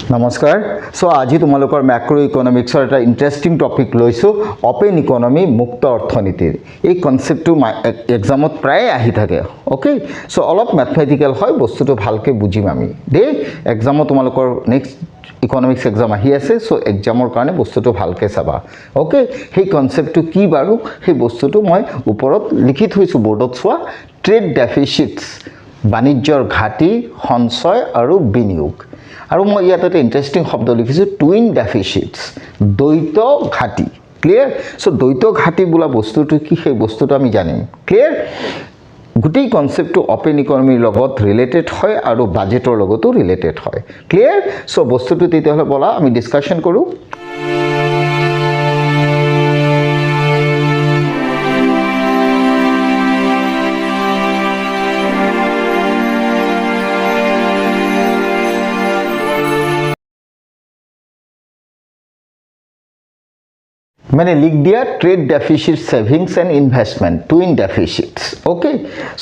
নমস্কাৰ সো আজি তোমালোকৰ ম্যাক্ৰো ইকোনমিক্সৰ এটা ইন্টাৰেষ্টিং টপিক লৈছো ওপেন ইকোনমি মুক্ত অৰ্থনীতিৰ এই কনসেপ্টটো এক্সামত প্ৰায় আহি থাকে ওকে সো অলপ ম্যাথমেটিক্যাল হয় বস্তুটো ভালকে বুজিম আমি দে এক্সামত তোমালোকৰ নেক্সট ইকোনমিক্স এক্সাম আহি আছে সো এক্সামৰ কাৰণে বস্তুটো ভালকে চাবা ওকে সেই কনসেপ্টটো কি বাৰু সেই বস্তুটো মই ওপৰত লিখি থৈছো বোৰ্ডত চোৱা ট্ৰেড ডেফিচিটস বাণিজ্যৰ ঘাটি সঞ্চয় আৰু বিনিয়োগ আৰু মই ইয়াত এটা ইন্টাৰেষ্টিং শব্দ লিখিছো টুইন ডেফিচিটস দ্বৈত ঘাটি ক্লিয়াৰ সো দ্বৈত ঘাটি বোলা বস্তুটো কি সেই বস্তুটো আমি জানিম ক্লিয়াৰ গুটি কনসেপ্টটো ওপেন ইকোনমিৰ লগত ৰিলেটেড হয় আৰু বাজেটৰ লগতো ৰিলেটেড হয় ক্লিয়াৰ সো বস্তুটো তেতিয়াহলে বলা আমি ডিসকাশন কৰো मैंने लिख दिया trade deficit savings and investment twin deficits okay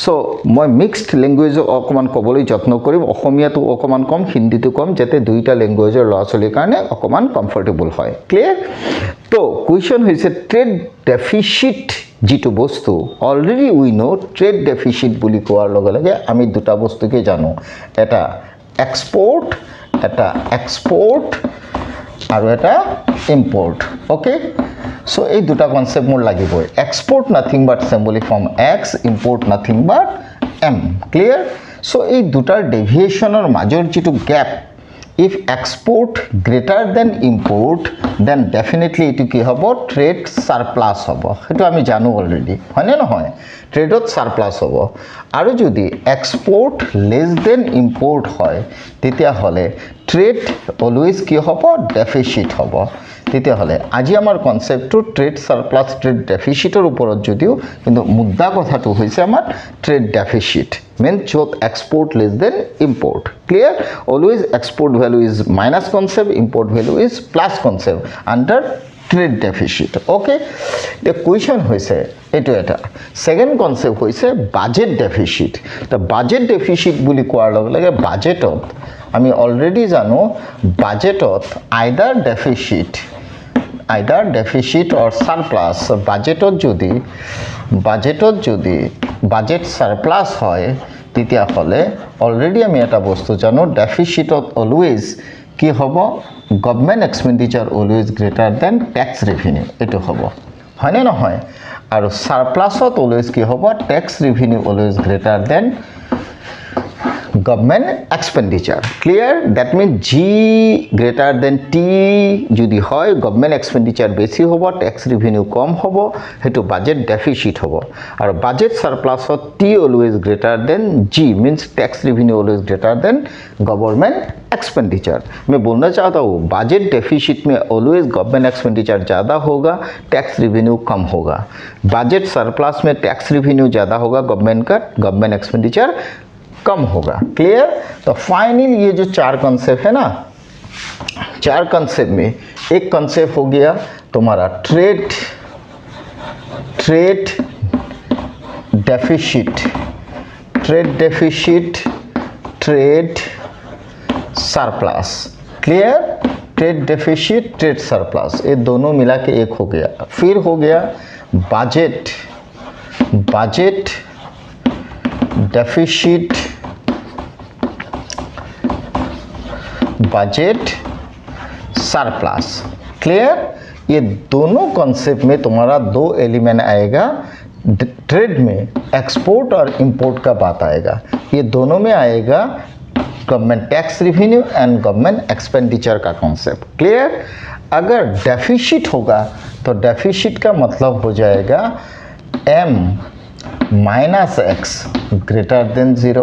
so मैं मिक्सड लैंग्वेज अकमान कबले यत्न करिम अखमिया तो अकमान कम हिंदी तो कम जाते दुईटा लैंग्वेजर लरा छलिर कारणे अकमान कम्फर्टेबल হয় क्लियर तो क्वेश्चन হৈছে ट्रेड डेफिसिट जितु बस्तु already we know trade deficit বুলি কোৱাৰ লগে লগে আমি দুটা বস্তুকে জানো এটা এক্সপোর্ট আৰু এটা ইম্পোর্ট ওকে সো এই দুটা কনসেপ্ট মোৰ লাগিবই export nothing but symbolic form x import nothing but m clear so এই দুটাৰ ডেভিয়েশনৰ মাজৰ যেটো gap if export greater than import then definitely it কি হ'ব trade surplus হ'ব এটো আমি জানো অলরেডি হয়নে নহয় ট্রেডত সারপ্লাস হ'ব আৰু যদি export less than import হয় তেতিয়া হলে trade always কি হ'ব deficit হ'ব তেতিয়া হলে আজি আমাৰ কনসেপ্টটো ট্রেড সারপ্লাস ট্রেড ডেফিসিটৰ ওপৰত যদিও কিন্তু মুদ্দা কথাটো হৈছে আমাৰ trade deficit means both export less than import clear always export value is minus concept import value is plus concept under trade deficit okay the question hoise eto eta second concept hoise budget deficit the budget deficit buli koar log lage budgetot ami already jano budgetot either deficit or surplus budgetot jodi budget surplus hoy তেতিয়া হলে already আমি এটা বস্তু জানো ডেফিসিটত always কি হবে government expenditure always greater than tax revenue এটো হবে হয়নে নহয় আর সারপ্লাসত অলওয়েজ কি হবে tax revenue always greater then government expenditure clear that means g greater than t যদি হয় government expenditure বেশি হ'ব tax revenue কম হ'ব হেতু budget deficit হ'ব আৰু budget surplus t always greater than g means tax revenue always greater than government expenditure मैं बोलना चाहता हूँ budget deficit में always government expenditure ज़्यादा होगा tax revenue कम होगा budget surplus में tax revenue ज़्यादा होगा government expenditure कम होगा क्लियर तो फाइनल ये जो चार कॉन्सेप्ट है ना चार कॉन्सेप्ट में एक कॉन्सेप्ट हो गया तुम्हारा trade deficit trade surplus clear trade deficit trade surplus ये दोनों मिला के एक हो गया फिर हो गया budget deficit budget surplus clear ये दोनों कॉन्सेप्ट में तुम्हारा दो एलिमेंट आएगा ट्रेड में एक्सपोर्ट और इंपोर्ट का बात आएगा ये दोनों में आएगा government tax revenue and government expenditure का कॉन्सेप्ट क्लियर अगर डेफिसिट होगा तो डेफिसिट का मतलब हो जाएगा m minus x greater than 0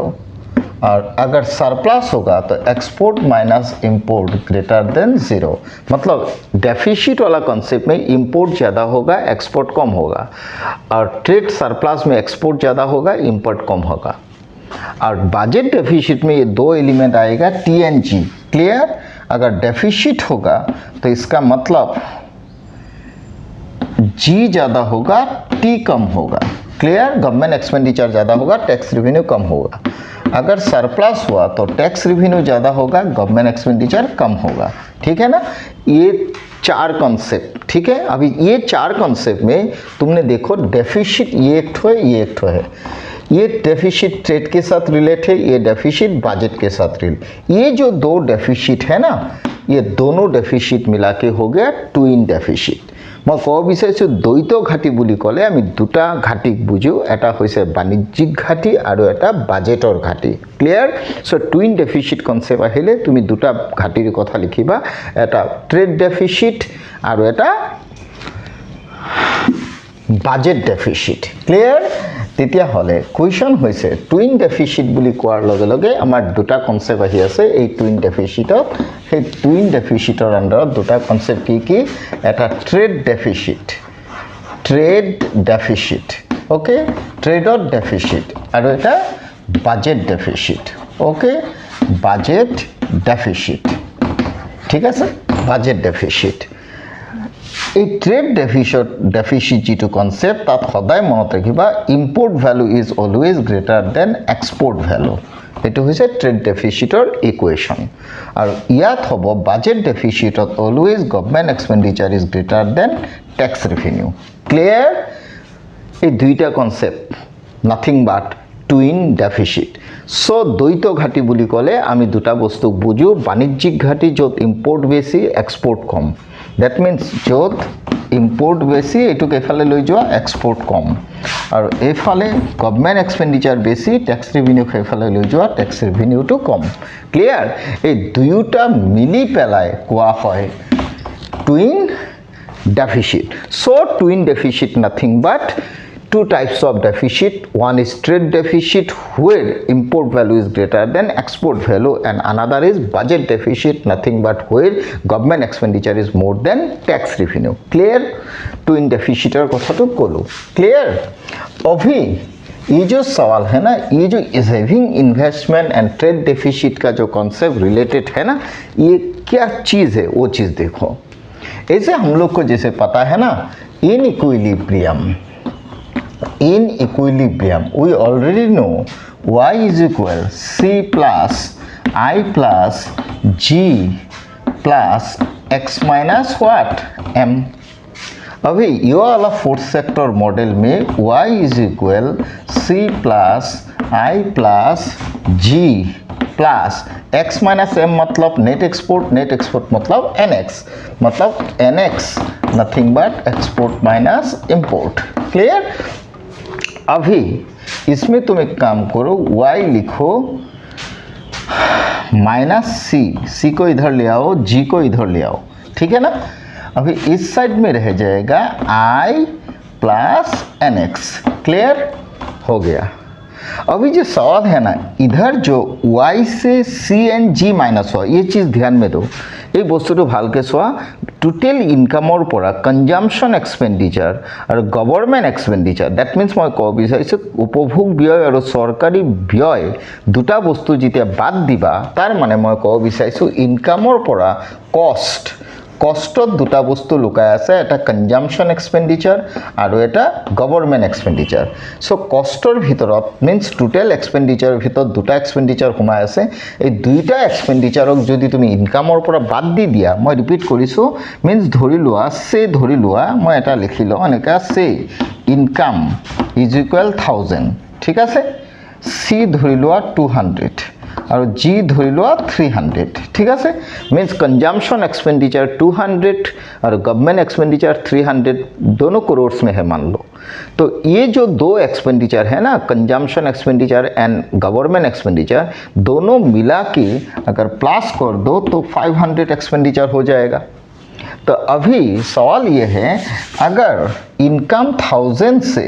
और अगर सरप्लस होगा तो export minus import greater than 0 मतलब डेफिसिट वाला कॉन्सेप्ट में इंपोर्ट ज़्यादा होगा एक्सपोर्ट कम होगा और ट्रेड सरप्लस में एक्सपोर्ट ज़्यादा होगा इंपोर्ट कम होगा और बजट डेफिसिट में ये दो एलिमेंट आएगा टी एंड जी क्लियर अगर डेफिसिट होगा तो इसका मतलब जी ज़्यादा होगा टी कम होगा क्लियर गवर्नमेंट एक्सपेंडिचर ज़्यादा होगा टैक्स रेवेन्यू कम होगा अगर सरप्लस हुआ तो टैक्स रिवेन्यू ज़्यादा होगा, गवर्नमेंट एक्सपेंडिचर कम होगा, ठीक है ना। ये 4 कॉन्सेप्ट, ठीक है। अभी ये 4 कॉन्सेप्ट में तुमने देखो डेफिसिट ये एक ठो है, ये एक ठो है। ये डेफिसिट ट्रेड के साथ रिलेट है, ये डेफिसिट बजट के साथ रिलेट। ये जो 2 डेफिसिट है ना, ये दोनों डेफिसिट मिला के हो गया ट्विन डेफिसिट। मैं कब विचारिছোঁ দ্বৈত ঘাটি বুলি ক'লে আমি দুটা ঘাটিক বুঝো, এটা হৈছে বাণিজ্যিক ঘাটি আৰু এটা বাজেটৰ ঘাটি। Clear? So twin deficit concept আহিলে তুমি দুটা ঘাটিৰ কথা লিখিবা, এটা ট্ৰেড ডেফিচিট আৰু এটা বাজেট ডেফিচিট। ক্লিয়াৰ? তেতিয়াহ'লে কুৱেশ্যন হৈছে টুইন ডেফিচিট বুলি কোৱাৰ লগে লগে আমাৰ দুটা কনসেপ্ট আহি আছে এই টুইন ডেফিচিটত। সেই টুইন ডেফিচিটৰ আণ্ডাৰত দুটা কনসেপ্ট কি কি? এটা ট্ৰেড ডেফিচিট, ওকে, ট্ৰেডৰ ডেফিচিট, আৰু এটা budget deficit, okay, budget deficit, ঠিক আছে, বাজেট ডেফিচিট। এই ট্রেড ডেফিচিট যেটো কনসেপ্ট তাত সদায় মনত ৰাখিবা import value is always greater than export value. এটো হৈছে ট্রেড ডেফিচিটৰ ইকুৱেশ্যন। আৰু ইয়াত হ'ব বাজেট ডেফিচিটত always government expenditure is greater than tax revenue. Clear? এই দুইটা concept nothing but twin deficit. So দ্বৈত ঘাটি বুলি ক'লে আমি দুটা বস্তু বুঝো, বাণিজ্যিক ঘাটি য'ত ইম্পোর্ট বেছি এক্সপোর্ট কম। That means য'ত ইম্পোর্ট বেছি এইটোক এফালে লৈ যোৱা, এক্সপোর্ট কম, আৰু এইফালে গভৰ্নমেণ্ট এক্সপেণ্ডিচাৰ বেছি, টেক্স ৰেভিনিউ সেইফালে লৈ যোৱা, টেক্স ৰেভিনিউটো কম। ক্লিয়াৰ? এই দুয়োটা মিলি পেলাই কোৱা হয় twin deficit. So twin deficit nothing but 2 types of deficit. One is trade deficit where import value is greater than export value, and another is budget deficit, nothing but where government expenditure is more than tax revenue. Clear? Twin deficit और कथा तो कोलो। Clear? अभी ये जो सवाल है ना, ये जो saving investment and trade deficit का जो कॉन्सेप्ट रिलेटेड है ना, ये क्या चीज़ है वो चीज़ देखो। ऐसे हम लोग को जैसे पता है ना in equilibrium, in equilibrium we already know y is equal c plus I plus g plus x minus what m। अभी ये वाला फोर्थ सेक्टर मॉडल में y is equal c plus I plus g plus x minus m मतलब net export मतलब nx, मतलब nx nothing but export minus import. Clear? अभी इसमें तुम एक काम करो, y लिखो माइनस c को इधर ले आओ, g को इधर ले आओ, ठीक है ना। अभी इस साइड में रह जाएगा i प्लस nx। क्लियर? हो गया। अभी जो सवाल है ना, इधर जो y से c एंड g माइनस हो, ये चीज़ ध्यान में दो। এই বস্তুটো ভালকে চোৱা, টোটেল ইনকামৰ পৰা কনজাম্পশন এক্সপেণ্ডিচাৰ আৰু গভৰ্নমেণ্ট এক্সপেণ্ডিচাৰ, দ্যাট মিন্স মই ক'ব বিচাৰিছোঁ উপভোগ ব্যয় আৰু চৰকাৰী ব্যয় দুটা বস্তু যেতিয়া বাদ দিবা, তাৰ মানে মই ক'ব বিচাৰিছোঁ ইনকামৰ পৰা কষ্টত দুটা বস্তু লুকাই আছে, এটা কনজাম্পশন এক্সপেণ্ডিচাৰ আৰু এটা গভৰ্নমেণ্ট এক্সপেণ্ডিচাৰ। সো কষ্টৰ ভিতৰত মিন্স টোটেল এক্সপেণ্ডিচাৰৰ ভিতৰত দুটা এক্সপেণ্ডিচাৰ সোমাই আছে। এই দুইটা এক্সপেণ্ডিচাৰক যদি তুমি ইনকামৰ পৰা বাদ দি দিয়া, মই ৰিপিট কৰিছোঁ, মিন্স ধৰি লোৱা মই এটা লিখি লওঁ এনেকৈ, চে ইনকাম ইজ ইকুৱেল 1000, ঠিক আছে, চি ধৰি লোৱা 200 और जी धरी लो 300, ठीक है। मीन्स कंजम्पशन एक्सपेंडिचर 200 और गवर्नमेंट एक्सपेंडिचर 300 दोनों करोड़ में है मान लो। तो ये जो दो एक्सपेंडिचर है ना, consumption expenditure and government expenditure, दोनों मिला के अगर प्लस कर दो तो 500 एक्सपेंडिचर हो जाएगा। तो अभी सवाल ये है, अगर इनकम 1000 से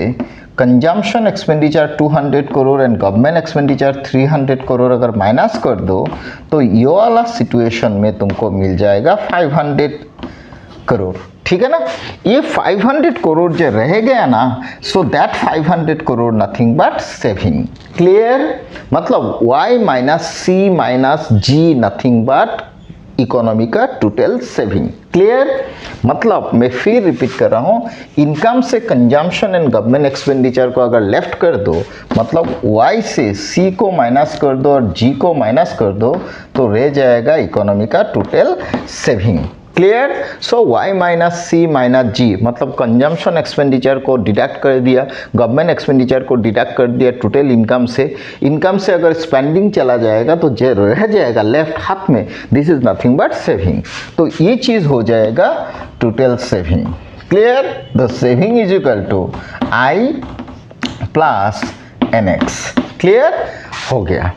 consumption expenditure 200 crore and government expenditure 300 crore अगर माइनस कर दो तो ये वाला सिचुएशन में तुमको मिल जाएगा 500 करोड़, ठीक है ना। ये 500 करोड़ जो रह गया ना, so that 500 crore nothing but saving. Clear? मतलब y minus c minus g nothing but economy का टोटल सेविंग। क्लियर? मतलब मैं फिर रिपीट कर रहा हूँ, इनकम से कंजम्पशन एंड गवर्नमेंट एक्सपेंडिचर को अगर लेफ्ट कर दो, मतलब y से c को माइनस कर दो और g को माइनस कर दो, तो रह जाएगा इकोनॉमी का टोटल सेविंग। क्लियर? सो y माइनस सी माइनस जी, मतलब कंजम्पशन एक्सपेंडिचर को डिडक्ट कर दिया, गवर्नमेंट एक्सपेंडिचर को डिडक्ट कर दिया टोटल इनकम से। इनकम से अगर स्पेंडिंग चला जाएगा तो जो रह जाएगा लेफ्ट हाथ में, this is nothing but saving. तो ये चीज हो जाएगा total saving. Clear? The saving is equal to I plus n x. Clear हो गया?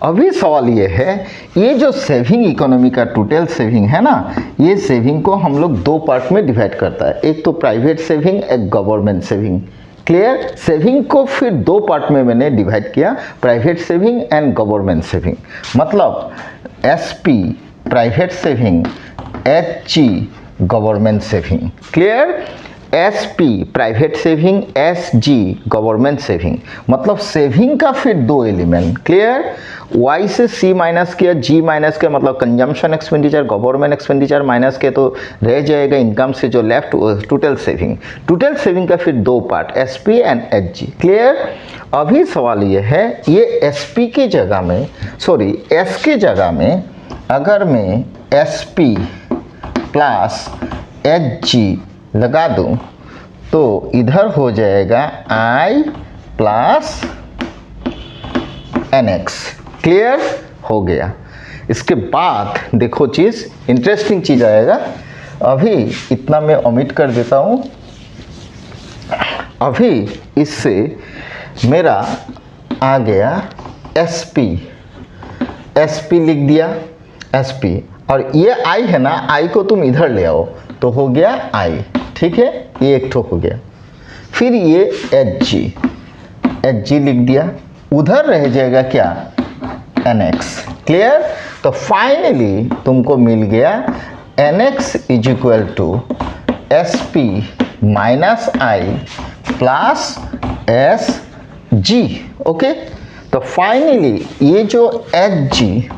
अभी सवाल ये है, ये जो सेविंग इकोनॉमी का टोटल सेविंग है ना, ये सेविंग को हम लोग दो पार्ट में डिवाइड करता है, एक तो प्राइवेट सेविंग, एक गवर्नमेंट सेविंग। क्लियर? सेविंग को फिर दो पार्ट में मैंने डिवाइड किया, private saving and government saving. मतलब SP private saving, HG government saving. Clear? SP private saving, SG government saving. मतलब सेविंग का फिर दो एलिमेंट। क्लियर? वाई से सी माइनस किया, जी माइनस किया, मतलब consumption expenditure, government expenditure minus किया, तो रह जाएगा इनकम से जो left total saving. Total saving का फिर दो part, SP and Hg. Clear? अभी सवाल ये है, ये एसपी की जगह में, सॉरी एस की जगह में अगर मैं एसपी प्लस एचजी लगा दूं तो इधर हो जाएगा I plus n x. Clear हो गया? इसके बाद देखो चीज़, इंटरेस्टिंग चीज़ आएगा। अभी इतना मैं ओमिट कर देता हूँ। अभी इससे मेरा आ गया एसपी, एसपी लिख दिया एसपी, और ये I है ना, I को तुम इधर ले आओ तो हो गया I। ठीक है? ये एक ठोक हो गया। फिर ये एच जी लिख दिया, उधर रह जाएगा क्या, एन एक्स। क्लियर? तो फाइनली तुमको मिल गया n x is equal to S P minus I plus s g. Okay? तो फाइनली ये जो एच जी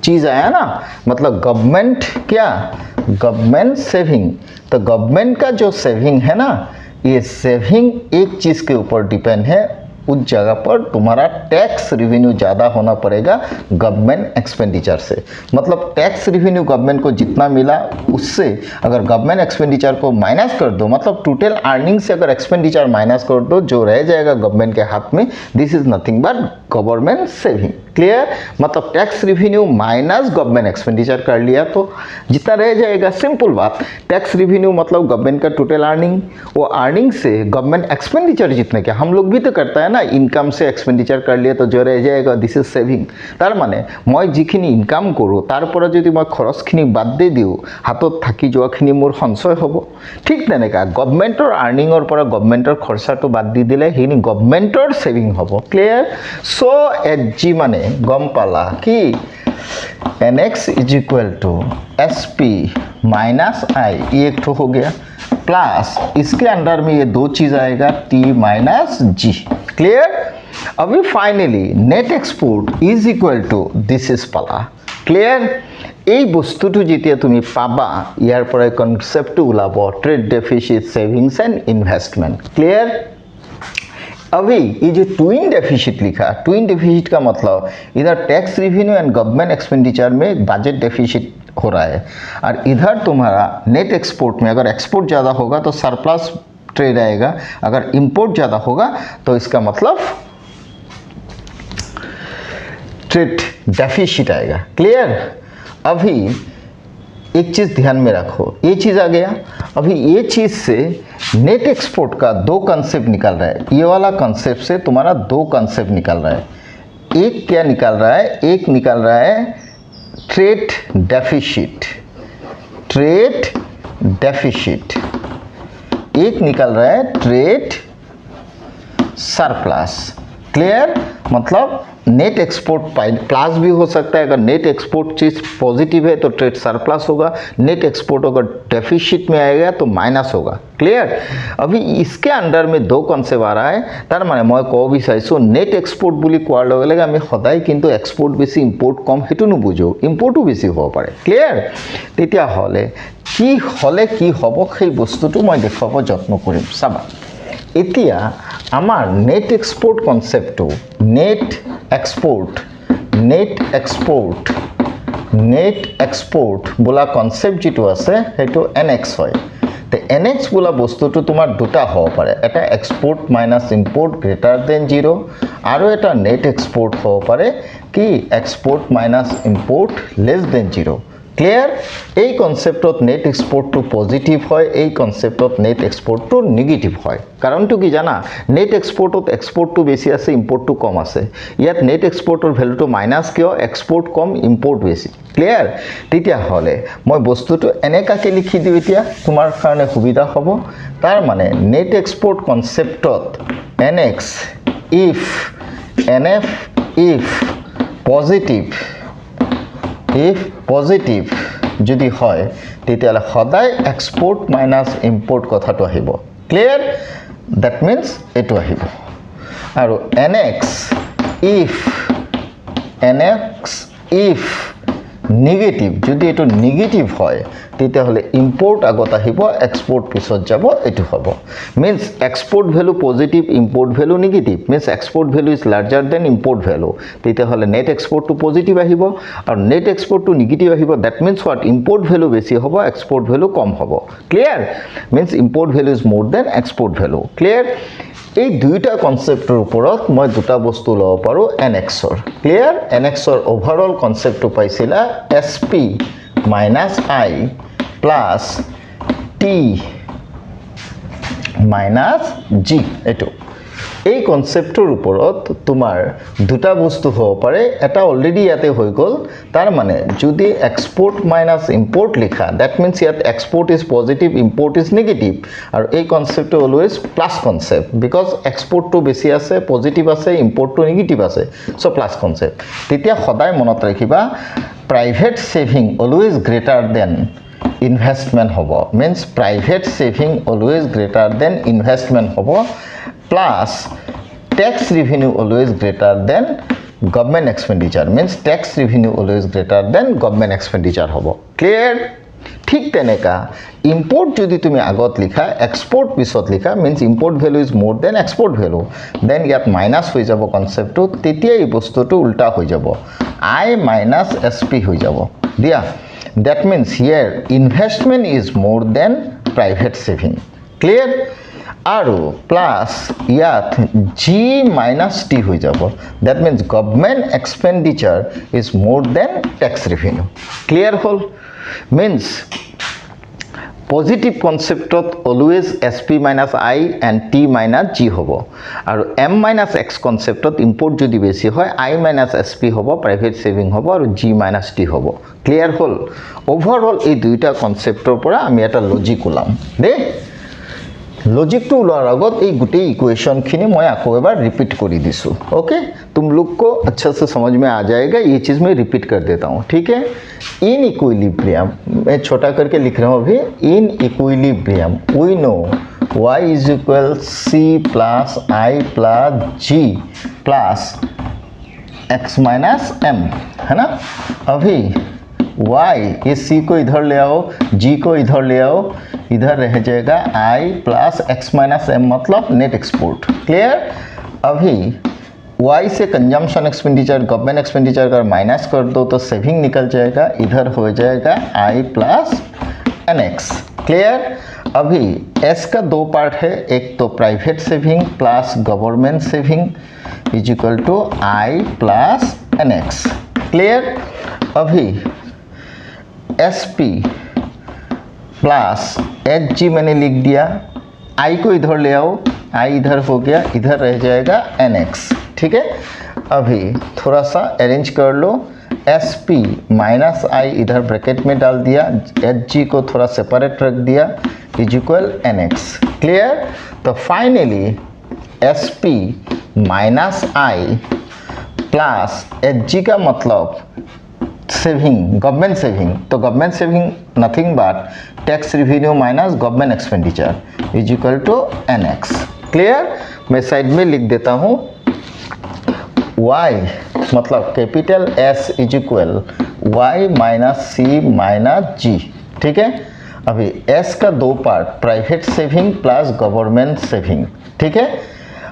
चीज़ आया ना, मतलब गवर्नमेंट क्या, गवर्नमेंट सेविंग। तो गवर्नमेंट का जो सेविंग है ना, ये सेविंग एक चीज़ के ऊपर डिपेंड है, उस जगह पर तुम्हारा टैक्स रिवेन्यू ज़्यादा होना पड़ेगा गवर्नमेंट एक्सपेंडिचर से। मतलब टैक्स रिवेन्यू गवर्नमेंट को जितना मिला उससे अगर गवर्नमेंट एक्सपेंडिचर को माइनस कर दो, मतलब टोटल अर्निंग से अगर एक्सपेंडिचर माइनस कर दो, जो रह जाएगा गवर्नमेंट के हाथ में, this is nothing but government saving. Clear? मतलब tax revenue minus government expenditure कर लिया तो जितना रह जाएगा, सिंपल बात, टैक्स रिवेन्यू मतलब गवर्नमेंट का टोटल अर्निंग, वो अर्निंग से गवर्नमेंट एक्सपेंडिचर जितने क्या, हम लोग भी तो करता है ना, इनकम से एक्सपेंडिचर कर लिए तो जो रह जाएगा दिस इज सेविंग। तार माने मैं जिखिनि इनकम करूँ तारपर यदि मैं खरचखिनि बाद दे दिওঁ हातत थाकी जोवाखिनि मोर सঞ্চয় হ'ব। ठीक तेनेका गवर्नमेंटर आर्निंगर पर गवर्नमेंटर खर्चाटो बाद दी दिले हेनि गवर्नमेंटर सेविंग হ'ব। क्लियर? सो एच जी माने गम पाला कि N x is equal to S P minus I, ये एक ठो हो गया, प्लस इसके अंडर में ये दो चीज आएगा टी माइनस जी। क्लियर? अभी finally net export is equal to this is पाला। क्लियर? এই বস্তুটো যেতিয়া তুমি পাবা ইয়াৰ পৰা কনসেপ্টটো ওলাব trade deficit savings and investment. Clear? अभी ये जो ट्विन डेफिसिट लिखा, ट्विन डेफिसिट का मतलब इधर tax revenue and government expenditure में बजट डेफिसिट हो रहा है, और इधर तुम्हारा नेट एक्सपोर्ट में अगर एक्सपोर्ट ज़्यादा होगा तो सरप्लस ट्रेड आएगा, अगर इंपोर्ट ज़्यादा होगा तो इसका मतलब ट्रेड डेफिसिट आएगा। क्लियर? अभी एक चीज़ ध्यान में रखो, ये चीज़ आ गया। अभी ये चीज़ से नेट एक्सपोर्ट का दो कंसेप्ट निकल रहा है, ये वाला कंसेप्ट से तुम्हारा दो कंसेप्ट निकल रहा है। एक क्या निकल रहा है, एक निकल रहा है ट्रेड डेफिसिट, ट्रेड डेफिसिट, एक निकल रहा है ट्रेड सरप्लस। क्लियर? मतलब नेट एक्सपोर्ट प्लस भी हो सकता है। अगर नेट एक्सपोर्ट चीज़ पॉजिटिव है तो ट्रेड सरप्लस होगा, नेट एक्सपोर्ट अगर डेफिसिट में आएगा तो माइनस होगा। क्लियर? अभी इसके अंडर में दो कॉन्सेप्ट आ रहा है। तार माने मैं कब विचारिছোঁ नेट एक्सपोर्ट बुली कोৱাৰ লগে লগে আমি সদায় কিন্তু এক্সপোর্ট বেশি ইম্পোর্ট কম হেতু নুবুঝো, ইম্পোর্টও বেশি হ'ব পাৰে। ক্লিয়ার? তেতিয়া হলে কি হ'ব সেই বস্তুটো মই দেখাব যত্ন কৰিম। চাবা এতিয়া আমাৰ নেট এক্সপোর্ট কনসেপ্টটো নেট এক্সপোর্ট বোলা কনসেপ্ট যেটো আছে সেইটো এনএক্স হয়। তো এনএক্স বোলা বস্তুটো তোমাৰ দুটা হ'ব পাৰে, এটা export minus import greater than 0 আৰু এটা নেট এক্সপোর্ট হ'ব পাৰে কি export minus import less than 0। Clear? এই কনসেপ্টত নেট এক্সপোর্টটো পজিটিভ হয়, এই কনসেপ্টত নেট এক্সপোর্টটো নেগেটিভ হয়। কাৰণটো কি জানা? নেট এক্সপোর্টত এক্সপোর্টটো বেশি আছে, ইম্পোর্টটো কম আছে। ইয়াত নেট এক্সপোর্টৰ ভ্যালুটো মাইনাস কিয়? এক্সপোর্ট কম ইম্পোর্ট বেশি। ক্লিয়ার? তেতিয়া হলে মই বস্তুটো এনেকাকে লিখি দিও, এতিয়া তোমাৰ কাৰণে সুবিধা হ'ব। তাৰ মানে নেট এক্সপোর্ট কনসেপ্টত nx if nf if positive যদি হয় তেতিয়ালে সদায় এক্সপোর্ট মাইনাস ইম্পোর্ট কথাটো আহিব। ক্লিয়ার? দ্যাট মিন্স এটো আহিব। আৰু nx if নেগেটিভ যদি এটো নেগেটিভ হয় তেতিয়াহলে ইম্পোর্ট আগত আহিব, এক্সপোর্ট পিছত যাব, এটো হ'ব। Means export value positive, import value negative, means export value is larger than import value. তেতিয়াহলে নেট এক্সপোর্টটো পজিটিভ আহিব আৰু নেট এক্সপোর্টটো নেগেটিভ আহিব। That means what? Import value বেশি হ'ব, এক্সপোর্ট ভ্যালু কম হ'ব। Clear? Means import value is more than export value. Clear? এই দুইটা কনসেপ্টৰ ওপৰত মই দুটা বস্তু ল'ব পাৰো এনএক্সৰ। ক্লিয়ার? এনএক্সৰ ওভাৰঅল কনসেপ্টটো পাইছিলা SP minus I plus T minus G। এটো এই কনসেপ্টৰ ওপৰত তোমাৰ দুটা বস্তু হ'ব পাৰে। এটা অলৰেডি ইয়াতে হৈ গ'ল। তাৰ মানে যদি এক্সপোর্ট মাইনাস ইম্পোর্ট লিখা দ্যাট মিন্স ইয়াত export is positive, import is negative. আৰু এই কনসেপ্টটো অলৱেজ প্লাস কনসেপ্ট, বিকজ এক্সপোর্টটো বেশি আছে, পজিটিভ আছে, ইম্পোর্টটো নেগেটিভ আছে, সো প্লাস কনসেপ্ট। তেতিয়া সদায় মনত ৰাখিবা private saving always greater than investment হ'ব। Means private saving always greater than investment হ'ব, plus tax revenue always greater than government expenditure, means tax revenue always greater than government expenditure hobo. Clear? ঠিক তেনেকা import যদি তুমি আগত লিখা export পিছত লিখা means import value is more than export value, then ইয়াত মাইনাস হৈ যাব কনসেপ্টটো। তেতিয়া এই বস্তুটো উল্টা হৈ যাব, I minus SP হৈ যাব দিয়া। that means here investment is more than private saving. Clear? আৰু প্লাস ইয়াত G minus T হৈ যাব। that means government expenditure is more than tax revenue. clear হল? means positive conceptত always SP minus I and T minus G হ'ব। আৰু M minus X conceptত import যদি বেশি হয় I minus SP হ'ব, private saving হ'ব, আৰু G minus T হ'ব। clear হল? overall এই দুইটা কনসেপ্টৰ পৰা আমি এটা লজিক ওলাম দে। लॉजिक तो उलार आगत ये गोटे इक्वेशन खिनी मैं आको एक बार रिपीट करी दिसु। ओके, तुम लोग को अच्छा से समझ में आ जाएगा। ये चीज़ मैं रिपीट कर देता हूँ, ठीक है। इन इक्विलिब्रियम मैं छोटा करके लिख रहा हूँ अभी। In equilibrium we know y is equal c plus i plus g plus x minus m, है ना। अभी y ये c को इधर ले आओ, g को इधर ले आओ, इधर रह जाएगा i plus x minus m, मतलब नेट एक्सपोर्ट। क्लियर? अभी y से कंजम्पशन एक्सपेंडिचर, गवर्नमेंट एक्सपेंडिचर का माइनस कर दो तो सेविंग निकल जाएगा, इधर हो जाएगा i प्लस nx। क्लियर? अभी s का दो पार्ट है, एक तो private saving plus government saving is equal to i plus nx। Clear? अभी SP प्लस HG मैंने लिख दिया, I को इधर ले आओ, I इधर हो गया, इधर रह जाएगा NX, ठीक है। अभी थोड़ा सा अरेंज कर लो, SP माइनस I इधर ब्रैकेट में डाल दिया, HG को थोड़ा सेपरेट रख दिया, इज इक्वल NX। क्लियर? तो finally SP minus I plus HG का मतलब सेविंग, गवर्नमेंट सेविंग, तो government saving nothing but tax revenue minus government expenditure is equal to NX। Clear? मैं साइड में लिख देता हूँ y मतलब capital S is equal y minus C minus G। ठीक है, अभी S का दो part, private saving plus government saving. ठीक है,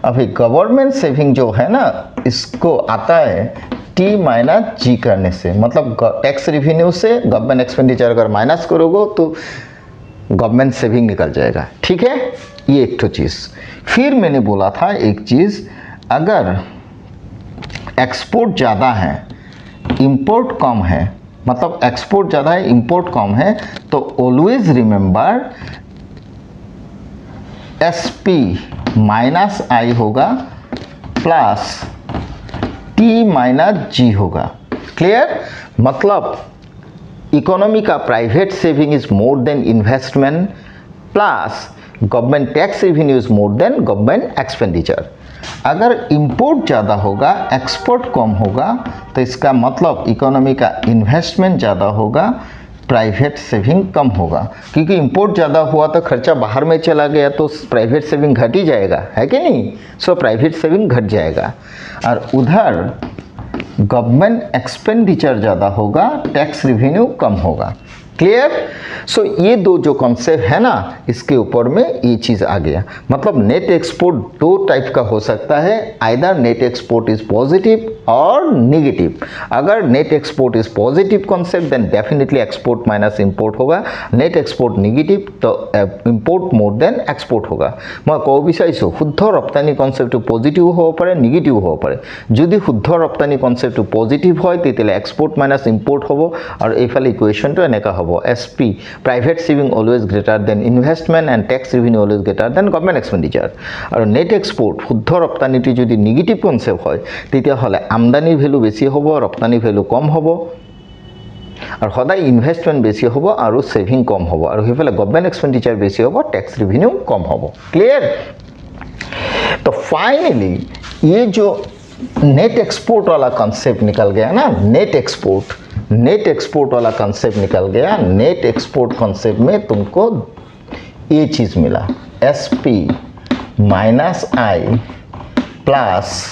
अभी गवर्नमेंट सेविंग जो है ना, इसको आता है T माइनस G करने से, मतलब टैक्स रेवेन्यू से गवर्नमेंट एक्सपेंडिचर अगर माइनस करोगे तो गवर्नमेंट सेविंग निकल जाएगा। ठीक है, ये एक तो चीज़। फिर मैंने बोला था एक चीज़, अगर एक्सपोर्ट ज़्यादा है इंपोर्ट कम है, मतलब एक्सपोर्ट ज़्यादा है इंपोर्ट कम है, तो always remember SP minus I होगा प्लस T माइनस G होगा। क्लियर? मतलब इकोनॉमी का private saving is more then investment plus government tax revenue is more than government expenditure. अगर इंपोर्ट ज़्यादा होगा एक्सपोर्ट कम होगा, तो इसका मतलब इकोनॉमी का इन्वेस्टमेंट ज़्यादा होगा, प्राइवेट सेविंग कम होगा, क्योंकि इंपोर्ट ज़्यादा हुआ तो खर्चा बाहर में चला गया तो प्राइवेट सेविंग घट ही जाएगा, है कि नहीं? सो प्राइवेट सेविंग घट जाएगा। और उधर गवर्नमेंट एक्सपेंडिचर ज़्यादा होगा, टैक्स रेवेन्यू कम होगा। क्लियर? सो ये दो जो कॉन्सेप्ट है ना, इसके ऊपर में ये चीज़ आ गया। मतलब नेट एक्सपोर्ट दो टाइप का हो सकता है, either net export is positive और नेगेटिव। अगर net export is positive concept then definitely export minus import होगा, नेट एक्सपोर्ट नेगेटिव तो इंपोर्ट मोर देन एक्सपोर्ट होगा। मैं कब विचारिছোঁ शुद्ध रप्तानी कॉन्सेप्ट पॉजिटिव हो पारे नेगेटिव हो पारे। যদি শুদ্ধ ৰপ্তানি কনসেপ্ট পজিটিভ হয় তেতিয়ালে এক্সপোর্ট মাইনাস ইম্পোর্ট হ'ব আৰু এইফালে ইকুৱেশ্যনটো এনেকা হ'ব SP private saving always greater than investment and tax revenue always greater than government expenditure. আৰু নেট এক্সপোর্ট শুদ্ধ ৰপ্তানিটো যদি নেগেটিভ কনসেপ্ট হয় তেতিয়াহ'লে আমদানিৰ ভ্যালু বেছি হ'ব, ৰপ্তানি ভ্যালু কম হ'ব, और सदाय इन्वेस्टमेंट बेसि हम और सेविंग कम हम और सीफाले गवर्नमेंट एक्सपेंडिचर बेसि हम, टैक्स रेवेन्यू कम हम। क्लियर? तो फाइनली ये जो नेट एक्सपोर्ट वाला कंसेप्ट निकल गया ना, नेट एक्सपोर्ट वाला कंसेप्ट निकल गया। नेट एक्सपोर्ट कंसेप्ट में तुमको ये चीज़ मिला SP minus I plus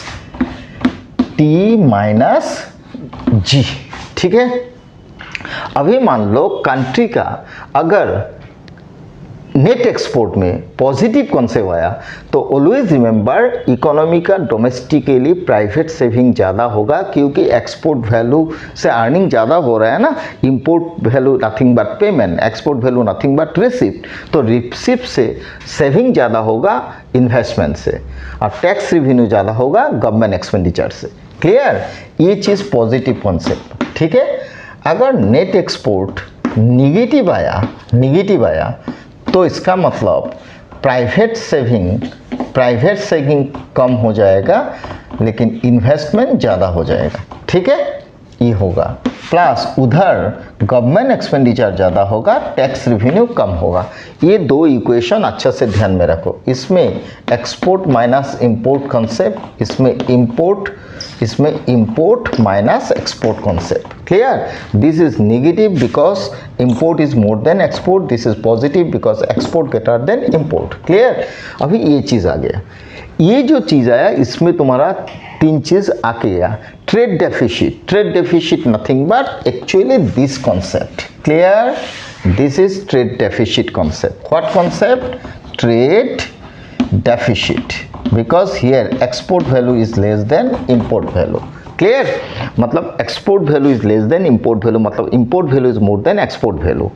T minus G। ठीक है, अभी मान लो कंट्री का अगर नेट एक्सपोर्ट में पॉजिटिव कॉन्सेप्ट आया तो ऑलवेज रिमेंबर इकोनॉमी का डोमेस्टिकली प्राइवेट सेविंग ज़्यादा होगा, क्योंकि एक्सपोर्ट वैल्यू से अर्निंग ज़्यादा हो रहा है ना, import value nothing but payment, export value nothing but receipt, तो रिसिप्ट से सेविंग ज़्यादा होगा इन्वेस्टमेंट से, और टैक्स रेवेन्यू ज़्यादा होगा गवर्नमेंट एक्सपेंडिचर से। क्लियर? ये चीज़ पॉजिटिव कॉन्सेप्ट। ठीक है, अगर नेट एक्सपोर्ट निगेटिव आया तो इसका मतलब प्राइवेट सेविंग कम हो जाएगा लेकिन इन्वेस्टमेंट ज़्यादा हो जाएगा। ठीक है, ये होगा। प्लस उधर गवर्नमेंट एक्सपेंडिचर ज़्यादा होगा, टैक्स रेवेन्यू कम होगा। ये दो इक्वेशन अच्छा से ध्यान में रखो। इसमें एक्सपोर्ट माइनस इंपोर्ट कॉन्सेप्ट, इसमें import minus export concept. Clear? This is negative because import is more than export, this is positive because export greater than import. Clear? अभी ये चीज़ आ गया। ये जो चीज़ आया इसमें तुम्हारा तीन चीज़ आके गया। Trade deficit nothing but actually this concept. Clear? This is trade deficit concept. What concept? Trade deficit, because here export value is less than import value. Clear? मतलब export value is less than import value, मतलब import value is more than export value.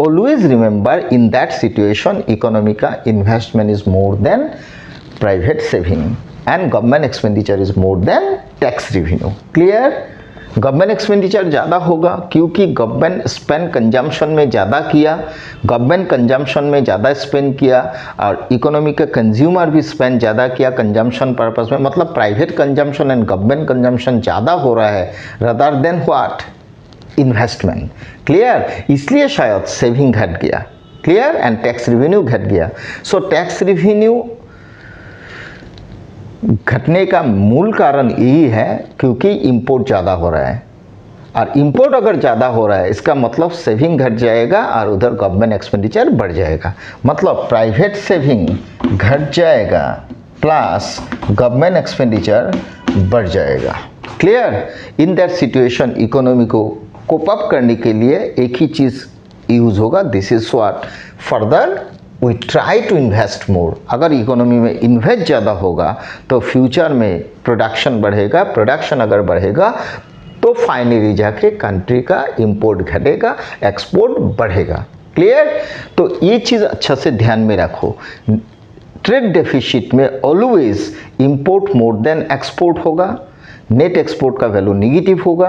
Always remember in that situation economy का investment is more than private saving and government expenditure is more than tax revenue. Clear? Government expenditure ज़्यादा होगा क्योंकि government spend consumption में ज़्यादा किया, government consumption में ज़्यादा spend किया, और इकोनॉमी के कंज्यूमर भी स्पेंड ज़्यादा किया कंजम्पशन पर्पस में, मतलब private consumption and government consumption ज़्यादा हो रहा है rather than what? Investment. Clear? इसलिए शायद सेविंग घट गया। क्लियर? एंड टैक्स रेवेन्यू घट गया। सो टैक्स रेवेन्यू घटने का मूल कारण यही है क्योंकि इंपोर्ट ज़्यादा हो रहा है, और इंपोर्ट अगर ज़्यादा हो रहा है इसका मतलब सेविंग घट जाएगा और उधर गवर्नमेंट एक्सपेंडिचर बढ़ जाएगा, मतलब प्राइवेट सेविंग घट जाएगा प्लस गवर्नमेंट एक्सपेंडिचर बढ़ जाएगा। Clear? In that situation economy को कोप अप करने के लिए एक ही चीज़ यूज़ होगा, this is what further we try to invest more. अगर इकोनॉमी में इन्वेस्ट ज़्यादा होगा तो फ्यूचर में प्रोडक्शन बढ़ेगा, प्रोडक्शन अगर बढ़ेगा तो फाइनली जाके कंट्री का इंपोर्ट घटेगा, एक्सपोर्ट बढ़ेगा। क्लियर? तो ये चीज़ अच्छा से ध्यान में रखो, ट्रेड डेफिसिट में always import more than export होगा, नेट एक्सपोर्ट का वैल्यू निगेटिव होगा,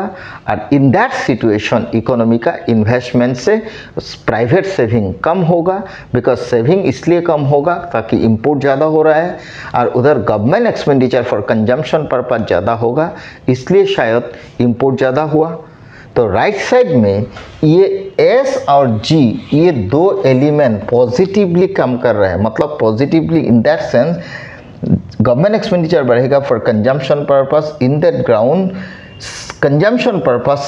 और इन दैट सिचुएशन इकोनॉमी का इन्वेस्टमेंट से प्राइवेट सेविंग कम होगा, बिकॉज सेविंग इसलिए कम होगा ताकि इंपोर्ट ज़्यादा हो रहा है, और उधर government expenditure for consumption purpose ज़्यादा होगा, इसलिए शायद इंपोर्ट ज़्यादा हुआ। तो राइट साइड में ये एस और जी ये दो एलिमेंट पॉजिटिवली कम कर रहे हैं, मतलब positively in that sense government expenditure बढ़ेगा for consumption purpose, in that ground consumption purpose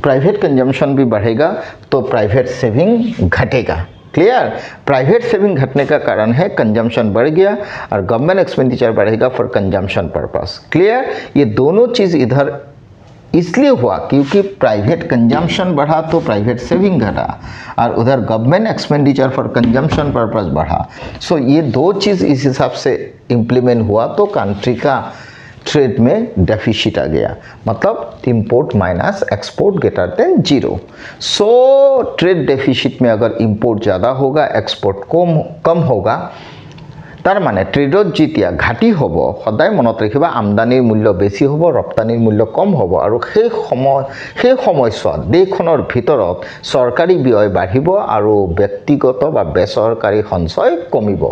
private consumption भी बढ़ेगा तो प्राइवेट सेविंग घटेगा। क्लियर? प्राइवेट सेविंग घटने का कारण है कंजम्पशन बढ़ गया और गवर्नमेंट एक्सपेंडिचर बढ़ेगा फॉर कंजम्पशन पर्पस। क्लियर? ये दोनों चीज़ इधर इसलिए हुआ क्योंकि प्राइवेट कंजम्पशन बढ़ा तो प्राइवेट सेविंग घटा, और उधर government expenditure for consumption purpose बढ़ा। सो ये दो चीज़ इस हिसाब से इम्प्लीमेंट हुआ तो कंट्री का ट्रेड में डेफिसिट आ गया, मतलब import minus export greater than zero. So trade deficit में अगर इंपोर्ट ज़्यादा होगा, एक्सपोर्ट कम होगा, तार माने ट्रेडत जितिया घाटी हब सदाय मनत रखिबा आमदानिर मूल्य बेसि हब, रप्तानिर मूल्य कम हब, और সেই সময়ছোৱাত দেশখনৰ ভিতৰত চৰকাৰী ব্যয় বাঢ়িব আৰু ব্যক্তিগত বা বেচৰকাৰী সঞ্চয় কমিব।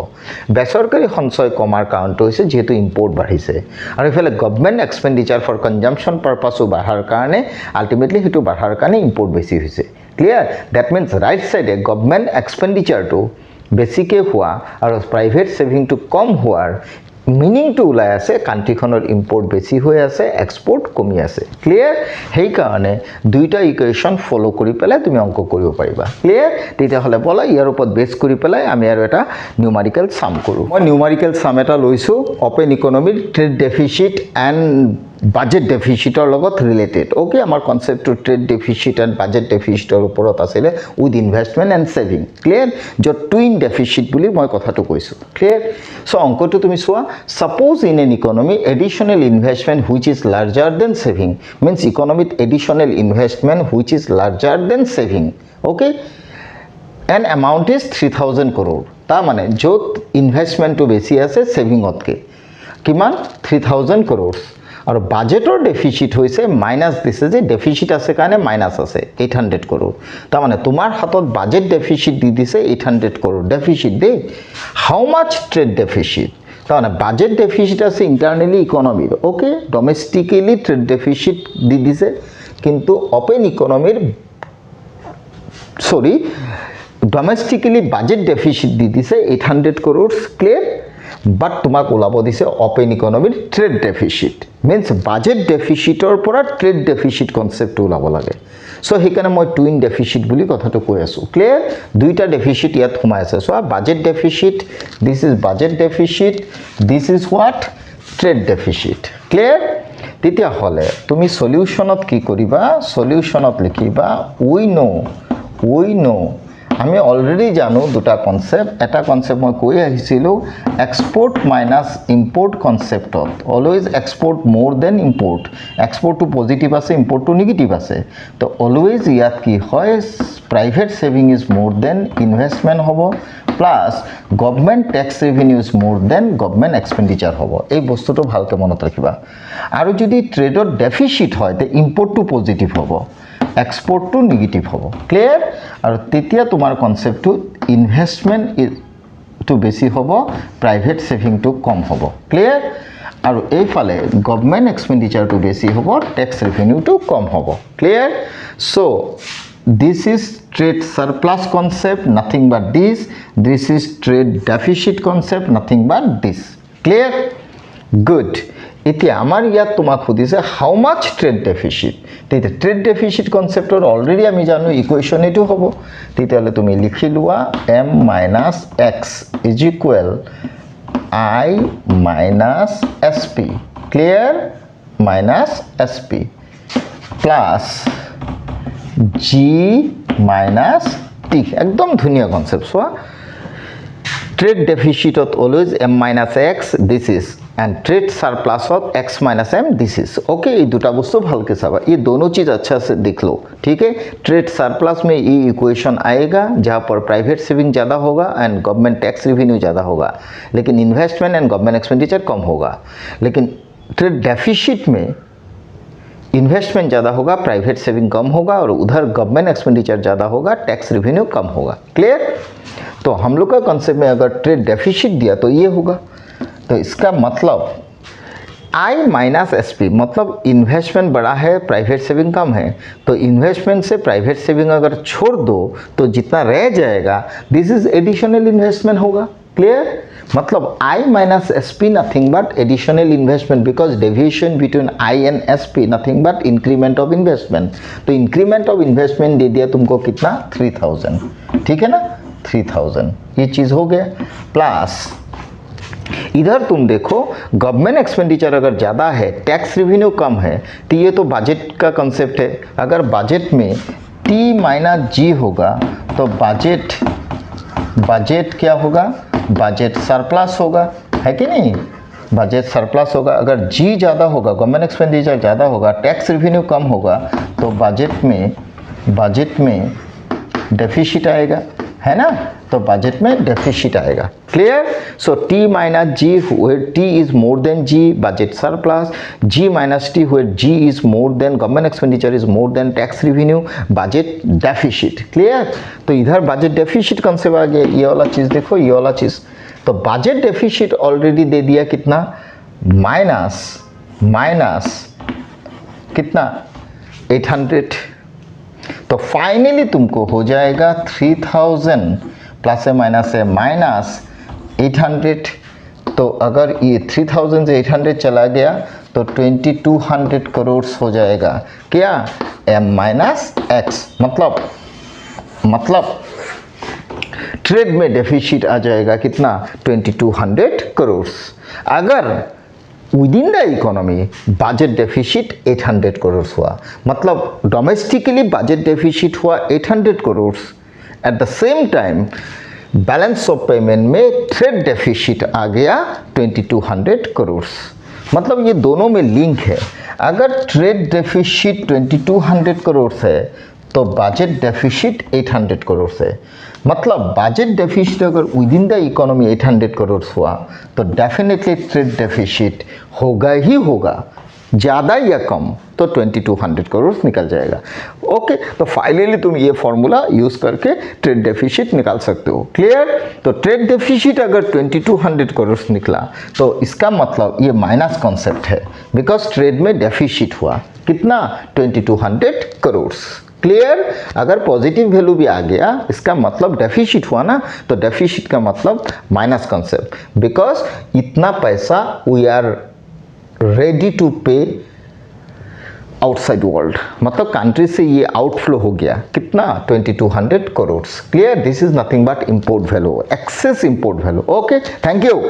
বেচৰকাৰী সঞ্চয় কমাৰ কাৰণটো হৈছে যেহেতু ইম্পোৰ্ট বাঢ়িছে, আৰু ইফালে গভৰ্নমেণ্ট এক্সপেণ্ডিচাৰ ফৰ কনজাম্পশ্যন পাৰপাছো বাঢ়াৰ কাৰণে আল্টিমেটলি সেইটো বাঢ়াৰ কাৰণে ইম্পোৰ্ট বেছি হৈছে। ক্লিয়াৰ? ডেট মিনছ ৰাইট চাইডে গভৰ্নমেণ্ট এক্সপেণ্ডিচাৰটো বেছিকৈ হোৱা আৰু প্ৰাইভেট সেভিংটো কম হোৱাৰ মিনিংটো ওলাই আছে কাণ্ট্ৰিখনৰ ইম্পোৰ্ট বেছি হৈ আছে, এক্সপোৰ্ট কমি আছে। ক্লিয়াৰ? সেইকাৰণে দুইটা ইকুৱেশ্যন ফ'ল' কৰি পেলাই তুমি অংক কৰিব পাৰিবা। ক্লিয়াৰ? তেতিয়াহ'লে ব'লা ইয়াৰ ওপৰত বেছ কৰি পেলাই আমি আৰু এটা নিউমাৰিকেল চাম কৰোঁ। মই নিউমাৰিকেল চাম এটা লৈছোঁ অপেন ইকনমিৰ ট্ৰেড ডেফিচিট এণ্ড বাজেট ডেফিচিটৰ লগত ৰিলেটেড। অ'কে, আমাৰ কনচেপ্টটো ট্ৰেড ডেফিচিট এণ্ড বাজেট ডেফিচিটৰ ওপৰত আছিলে with investment and saving. Clear? য'ত টুইন ডেফিচিট বুলি মই কথাটো কৈছোঁ। ক্লিয়াৰ? চ' অংকটো তুমি চোৱা, suppose in an economy additional investment which is larger than saving, means ইকনমিত additional investment which is larger than saving. Okay, an amount is 3000 crore। তাৰমানে য'ত ইনভেষ্টমেণ্টটো বেছি আছে ছেভিঙতকৈ, কিমান? 3000 crore। और बाजेटर डेफिसिट होइसे माइनास दिसे जे डेफिसिट आसे कारण माइनास आसे 800 crore। तार तुम्हार हाथत बाजेट डेफिसिट दी दिसे 800 crore डेफिसिट दे। How much trade deficit? तार बाजेट डेफिसिट आसे इंटरनली इकोनॉमिर। ओके, डोमेस्टिकली ट्रेड डेफिसिट दी दिसे, किंतु ओपेन इकोनॉमिर सॉरी डोमेस्टिकली बाजेट डेफिसिट दी दिसे 800 crore। क्लियर? বাট তোমাক ওলাব দিছে অপেন ইকনমিৰ ট্ৰেড ডেফিচিট, মিনছ বাজেট ডেফিচিটৰ পৰা ট্ৰেড ডেফিচিট কনচেপ্টটো ওলাব লাগে। চ' সেইকাৰণে মই টুইন ডেফিচিট বুলি কথাটো কৈ আছোঁ। ক্লিয়াৰ? দুইটা ডেফিচিট ইয়াত সোমাই আছে। চ' budget deficit, this is budget deficit, this is what? Trade deficit. Clear? তেতিয়াহ'লে তুমি সলিউশ্যনত কি কৰিবা? সলিউশ্যনত লিখিবা উই ন' আমি অলৰেডি জানো দুটা কনসেপ্ট। এটা কনসেপ্ট মই কৈ আহিছিলোঁ এক্সপোৰ্ট মাইনাছ ইম্পোৰ্ট কনসেপ্টত always export more than import. এক্সপোৰ্টটো positive আছে, ইম্পোৰ্টটো নিগেটিভ আছে। তো অলৱেজ ইয়াত কি হয়? Private saving is more than investment হ'ব, plus government tax revenue is more than government expenditure হ'ব। এই বস্তুটো ভালকৈ মনত ৰাখিবা। আৰু যদি ট্ৰেডত ডেফিচিট হয় তে ইম্পোৰ্টটো পজিটিভ হ'ব, এক্সপোৰ্টটো নিগেটিভ হ'ব। ক্লিয়াৰ? আৰু তেতিয়া তোমাৰ কনচেপ্টটো ইনভেষ্টমেণ্টটো বেছি হ'ব, প্ৰাইভেট ছেভিংটো কম হ'ব। ক্লিয়াৰ? আৰু এইফালে গভৰ্নমেণ্ট এক্সপেণ্ডিচাৰটো বেছি হ'ব, টেক্স ৰেভিনিউটো কম হ'ব। ক্লিয়াৰ? চ' this is trade surplus concept, nothing but this is trade deficit concept, nothing but this. Clear? Good. এতিয়া আমাৰ ইয়াত তোমাক সুধিছে হাউ মাছ ট্ৰেড ডেফিচিট। তেতিয়া ট্ৰেড ডেফিচিট কনচেপ্টৰ অলৰেডি আমি জানো ইকুৱেশ্যন এইটো হ'ব। তেতিয়াহ'লে তুমি লিখি লোৱা M minus X is equal I minus S P, clear, minus S P plus G minus T. একদম ধুনীয়া কনচেপ্ট চোৱা। ট্ৰেড ডেফিচিটত always M minus X this is and trade surplus of X minus M this is okay. ये दूटा वस्तु हल्के सावा, ये दोनों चीज़ अच्छा से देख लो, ठीक है। ट्रेड सरप्लस में ये इक्वेशन आएगा जहाँ पर प्राइवेट सेविंग ज़्यादा होगा एंड गवर्नमेंट टैक्स रिवेन्यू ज़्यादा होगा, लेकिन इन्वेस्टमेंट एंड गवर्नमेंट एक्सपेंडिचर कम होगा। लेकिन ट्रेड डेफिसिट में इन्वेस्टमेंट ज़्यादा होगा, प्राइवेट सेविंग कम होगा और उधर गवर्नमेंट एक्सपेंडिचर ज़्यादा होगा, टैक्स रिवेन्यू कम होगा, क्लियर। तो हम लोग का कॉन्सेप्ट में अगर ट्रेड डेफिसिट दिया तो ये होगा। तो इसका मतलब I माइनस एस पी, मतलब इन्वेस्टमेंट बड़ा है, प्राइवेट सेविंग कम है, तो इन्वेस्टमेंट से प्राइवेट सेविंग अगर छोड़ दो तो जितना रह जाएगा दिस इज एडिशनल इन्वेस्टमेंट होगा, क्लियर। मतलब I minus S P nothing but additional investment, because deviation between I and S P nothing but increment of investment. तो इंक्रीमेंट ऑफ इन्वेस्टमेंट दे दिया तुमको कितना 3000, ठीक है ना, 3000 ये चीज़ हो गया। प्लस इधर तुम देखो गवर्नमेंट एक्सपेंडिचर अगर ज़्यादा है, टैक्स रिवेन्यू कम है, तो ये तो बजट का कंसेप्ट है। अगर बजट में टी माइनस जी होगा तो बजट क्या होगा, बजट सरप्लस होगा, है कि नहीं, बजट सरप्लस होगा। अगर जी ज़्यादा होगा, गवर्नमेंट एक्सपेंडिचर ज़्यादा होगा, टैक्स रिवेन्यू कम होगा, तो बजट में डेफिसिट आएगा, है ना, तो बजट में डेफिसिट आएगा, clear. So T minus G where T is more than G budget surplus, G minus T where G is more than government expenditure is more than tax revenue, budget deficit, clear. तो इधर budget deficit concept आ गया। ये वाला चीज़ देखो, ये वाला चीज़, तो budget deficit already दे दिया कितना, माइनस कितना 800। तो फाइनली तुमको हो जाएगा 3000 प्लस ए माइनस है माइनस 800। तो अगर ये 3000 से 800 चला गया तो 2200 करोड़ हो जाएगा क्या, एम माइनस एक्स। मतलब ट्रेड में डेफिसिट आ जाएगा कितना 2200 करोड़। अगर within the economy budget deficit 800 crore हुआ, मतलब डोमेस्टिकली बजट डेफिसिट हुआ 800 crore. At the same time balance of payment में ट्रेड डेफिसिट आ गया 2200 करोड़। मतलब ये दोनों में लिंक है। अगर ट्रेड डेफिसिट 2200 करोड़ है तो बजट डेफिसिट 800 करोड़ है। मतलब बजट डेफिसिट अगर विदिन द इकोनॉमी 800 करोड़ हुआ तो डेफिनेटली ट्रेड डेफिसिट होगा ही होगा, ज़्यादा या कम तो 2200 करोड़ निकल जाएगा। ओके, तो फाइनली तुम ये फॉर्मूला यूज़ करके ट्रेड डेफिसिट निकाल सकते हो, क्लियर। तो ट्रेड डेफिसिट अगर 2200 करोड़ निकला तो इसका मतलब ये माइनस कॉन्सेप्ट है, बिकॉज ट्रेड में डेफिसिट हुआ कितना 2200 करोड़, क्लियर। अगर पॉजिटिव वैल्यू भी आ गया इसका मतलब डेफिसिट हुआ ना, तो डेफिसिट का मतलब माइनस कॉन्सेप्ट, बिकॉज इतना पैसा we are ready to pay outside world, मतलब कंट्री से ये आउटफ्लो हो गया कितना 2200 crore, clear. This is nothing but import value, excess import value. Okay, thank you.